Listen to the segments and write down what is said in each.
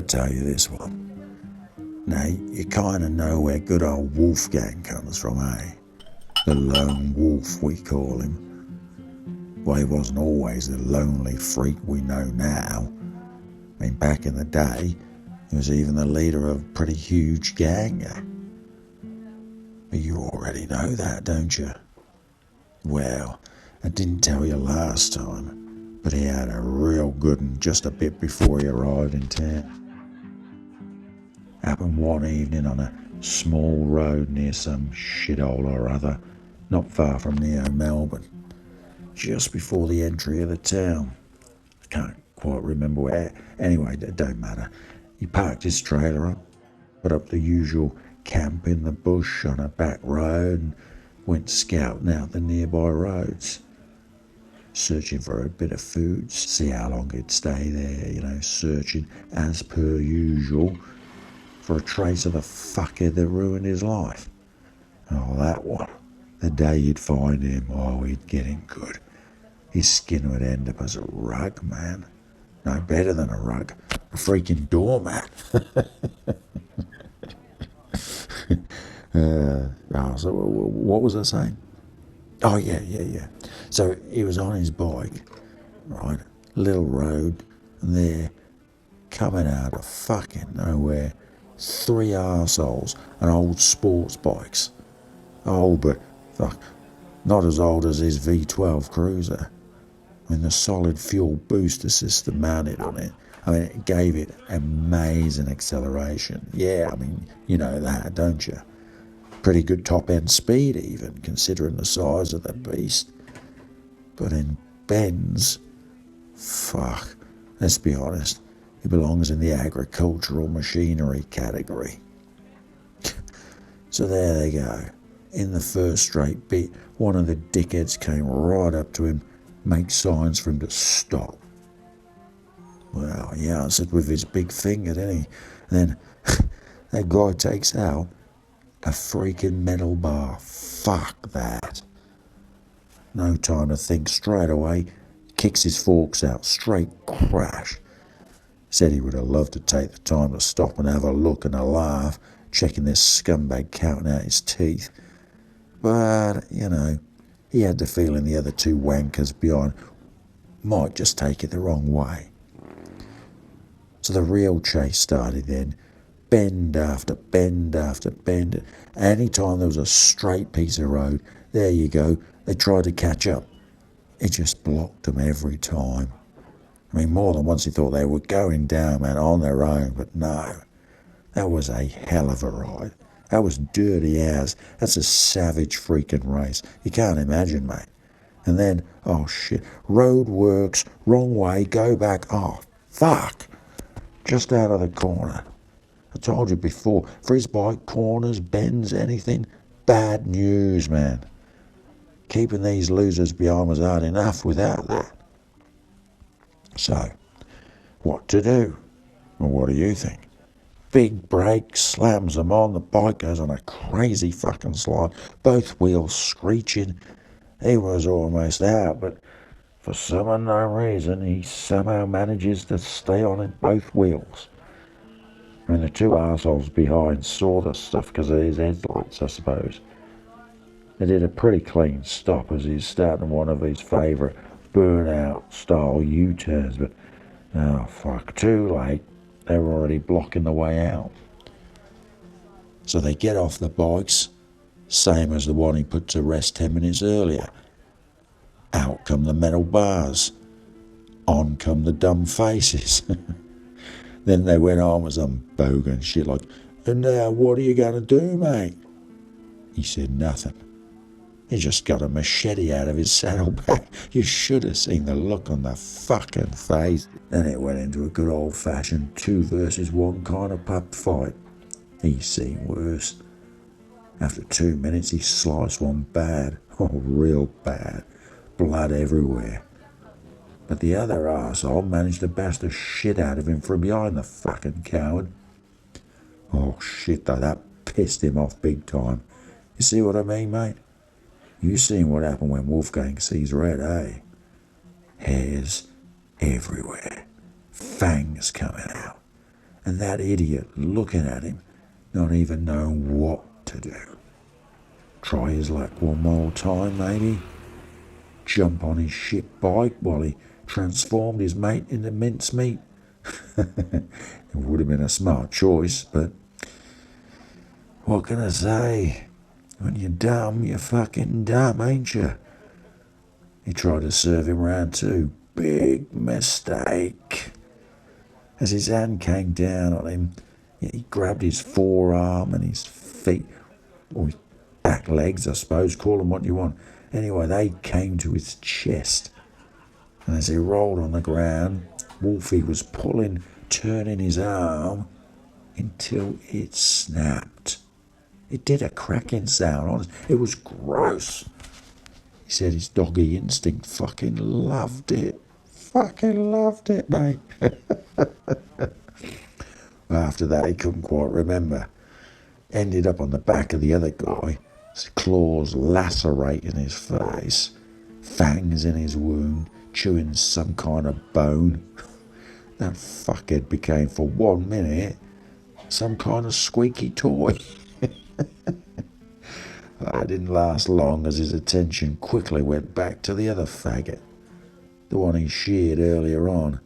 tell you this one. Now, you kind of know where good old Wolfgang comes from, eh? The lone wolf, we call him. Well, he wasn't always the lonely freak we know now. I mean, back in the day, he was even the leader of a pretty huge gang. But you already know that, don't you? Well, I didn't tell you last time, but he had a real good one just a bit before he arrived in town. Happened one evening on a small road near some shithole or other, not far from near Melbourne, just before the entry of the town. I can't quite remember where. Anyway, it don't matter. He parked his trailer up, put up the usual camp in the bush on a back road, and went scouting out the nearby roads, searching for a bit of food, see how long he'd stay there, searching as per usual for a trace of the fuckhead that ruined his life. Oh, that one. The day you'd find him, he'd get him good. His skin would end up as a rug, man. No better than a rug. A freaking doormat. So what was I saying? Oh, yeah. So he was on his bike, right? Little road, and there, coming out of fucking nowhere, 3 arseholes on old sports bikes. Old, but fuck, not as old as his V12 Cruiser. I mean, the solid fuel booster system mounted on it. I mean, it gave it amazing acceleration. Yeah, I mean, you know that, don't you? Pretty good top-end speed even, considering the size of the beast. But in bends, fuck, let's be honest, he belongs in the agricultural machinery category. So there they go. In the first straight beat, one of the dickheads came right up to him, make signs for him to stop. Well, he answered with his big finger, didn't he? And then that guy takes out a freaking metal bar. Fuck that. No time to think, straight away, kicks his forks out, straight crash. Said he would have loved to take the time to stop and have a look and a laugh, checking this scumbag counting out his teeth. But, he had the feeling the other 2 wankers behind might just take it the wrong way. So the real chase started then, bend after bend after bend. Any time there was a straight piece of road, there you go, they tried to catch up. It just blocked them every time. I mean, more than once he thought they were going down, man, on their own, but no. That was a hell of a ride. That was dirty as. That's a savage freaking race. You can't imagine, mate. And then, oh shit, road works, wrong way, go back, oh, fuck. Just out of the corner. I told you before, for his bike, corners, bends, anything, bad news, man. Keeping these losers behind was hard enough without that. So, what to do? Well, what do you think? Big brake, slams them on, the bike goes on a crazy fucking slide, both wheels screeching. He was almost out, but for some unknown reason, he somehow manages to stay on it both wheels. I mean, the 2 arseholes behind saw the stuff because of his headlights, I suppose. They did a pretty clean stop as he's starting one of his favourite burnout-style U-turns, but, oh fuck, too late. They were already blocking the way out. So they get off the bikes, same as the one he put to rest 10 minutes earlier. Out come the metal bars. On come the dumb faces. Then they went on with some bogan shit like, and now what are you going to do, mate? He said nothing. He just got a machete out of his saddlebag. You should have seen the look on the fucking face. Then it went into a good old-fashioned 2 versus 1 kind of pub fight. He's seen worse. After 2 minutes, he sliced one bad. Oh, real bad. Blood everywhere. But the other arsehole managed to bash the shit out of him from behind, the fucking coward. Oh, shit, though, that pissed him off big time. You see what I mean, mate? You seen what happened when Wolfgang sees red, eh? Hairs everywhere. Fangs coming out. and that idiot looking at him, not even knowing what to do. Try his luck one more time, maybe? Jump on his shit bike while he transformed his mate into mincemeat? It would have been a smart choice, but what can I say? When you're dumb, you're fucking dumb, ain't you? He tried to serve him round too. Big mistake. As his hand came down on him, he grabbed his forearm and his feet, or his back legs, I suppose, call them what you want. Anyway, they came to his chest. And as he rolled on the ground, Wolfie was turning his arm until it snapped. It did a cracking sound, honest. It was gross. He said his doggy instinct fucking loved it. Fucking loved it, mate. After that, he couldn't quite remember. Ended up on the back of the other guy, his claws lacerating his face, fangs in his wound, chewing some kind of bone. That fuckhead became, for 1 minute, some kind of squeaky toy. That didn't last long, as his attention quickly went back to the other faggot, the one he sheared earlier on.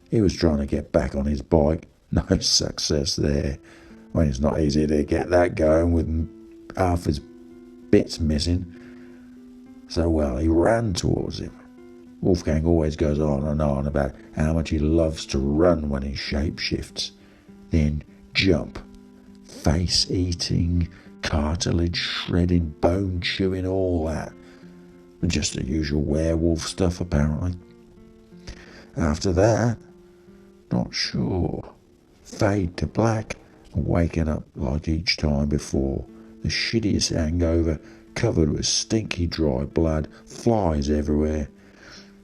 He was trying to get back on his bike. No success there. Well, it's not easy to get that going with half his bits missing. So, well, he ran towards him. Wolfgang always goes on and on about how much he loves to run when he shapeshifts. Then jump. Face-eating, cartilage-shredding, bone-chewing, all that. Just the usual werewolf stuff, apparently. After that, not sure. Fade to black, and waking up like each time before. The shittiest hangover, covered with stinky dry blood, flies everywhere.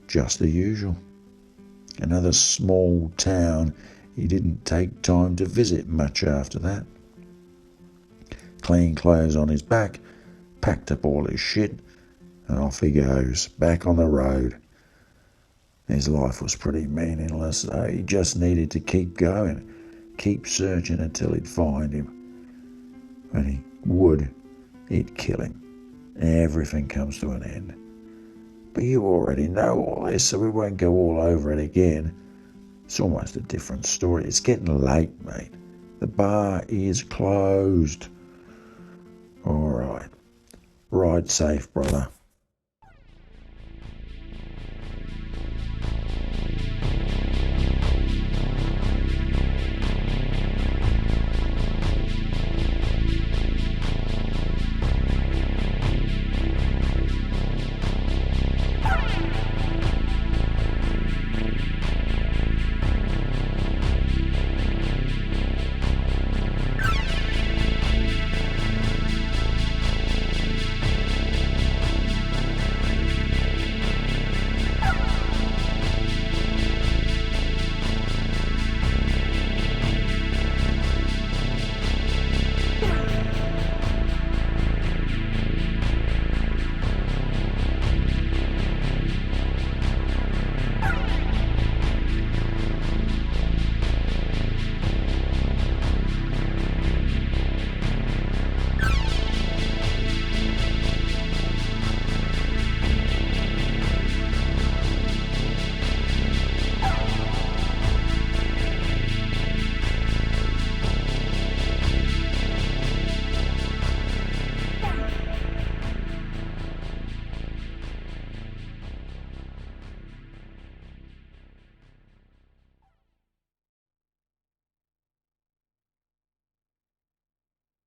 Just the usual. Another small town he didn't take time to visit much after that. Clean clothes on his back, packed up all his shit, and off he goes, back on the road. His life was pretty meaningless, though. He just needed to keep going, keep searching until he'd find him. When he would, he'd kill him. Everything comes to an end. But you already know all this, so we won't go all over it again. It's almost a different story. It's getting late, mate. The bar is closed. All right. Ride safe, brother.